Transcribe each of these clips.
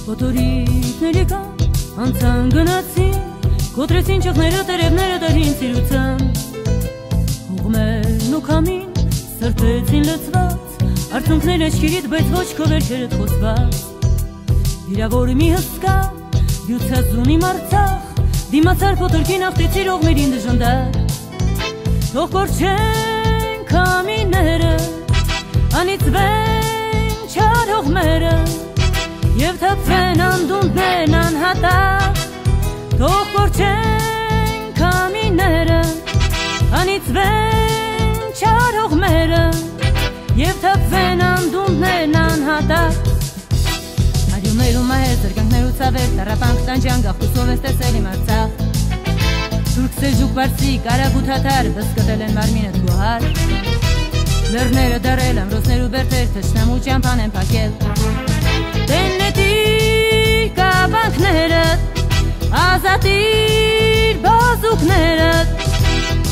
Օտորիտների կան, անցան գնացին, կոտրեցին ճղները, տերևները դարին սիրության, հողմերն ու քամին, սրտեցին լծված, արցունքներ էջքերիդ, բայց ոչ քո վերջերդ խոսված, վիրավորի մի հսկա, դյուցազուն իմ Արցախ, դիմացար փոթորկին աղտեցիր ողմերին դժնդար, թող կորչեն քամիները, անիծվեն չար հողմերը, և թափվեն անդունդներն անհատակ, թող կորչեն քամիները, անիծվեն չար հողմերը, և թափվեն անդունդներն անհատակ, հարյուններ ու մահեր, զրկանքներ ու ցավեր, տառապանք տանջան, գաղթուսով ես տեսել իմ Արցախ, Թուրք Սելջուկ Պարսիկ, արաբ ու թաթար, բզկտել են մարմինդ գոհար, լեռները դարել, ամրոցներ ու բերդեր, թշնամու ճամփան են փակել, Տեննետիր կաբանքներըդ, ազատիր բազուկներըդ,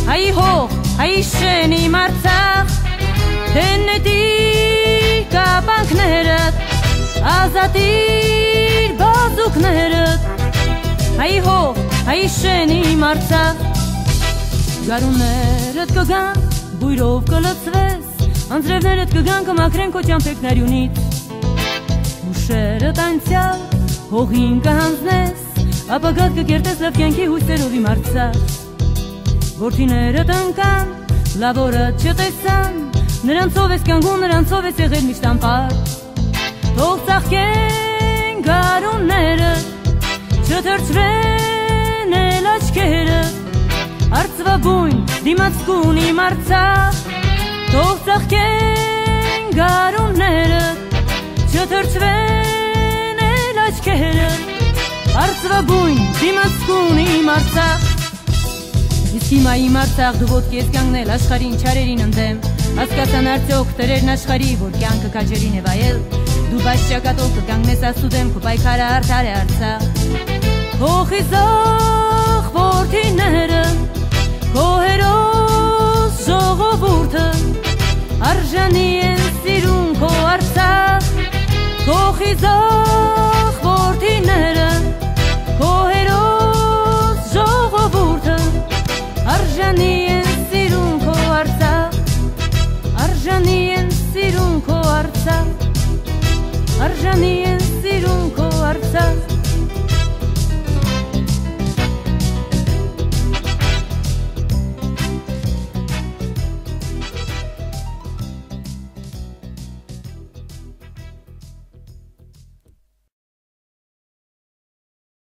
հայի հող, հայի շեն իմ Արցախ, Տեննետիր կաբանքներըդ, ազատիր բազուկներըդ, հայի հող, հայի շեն իմ Արցախ, գարուններըդ կգան, բույրով կլծվես, անձրևներըդ կգան, կմաքրեն քո ճամփեքներյունից, Ուշերըդ անցյալ, հողին կհանձնես, ապագատ կկերտես լավ կյանքի հույսերով իմ Արցախ, որդիներըդ ընկան, լավ օրը չտեսան, նրանցով ես կանգուն, նրանցով ես եղել միշտ անպար, թող ծաղկեն գարուններըդ, չթրջվեն էլ աչքերըդ, արծվաբույն դիմացկուն իմ Արցախ, թող ծաղկեն գարուններըդ, չթրջվեն էլ աչքերըդ, արծվաբույն դիմացկուն իմ Արցախ, իսկ հիմա իմ Արցախ դու ոտքի ես կանգնել աշխարհին չարերին ընդեմ, հասկացան արդյոք տերերն աշխարհի, որ կյանքը քաջերին է վայել, դու բաց ճակատով կկանգնես աստուդեմ, քո պայքարը արդար է Արցախ, քո խիզախ որդիները, քո հերոս ժողովուրդը, արժանի են սիրուն քո Արցախ, քո խիզախ որդիները, քո հերոս ժողովուրդը, արժանի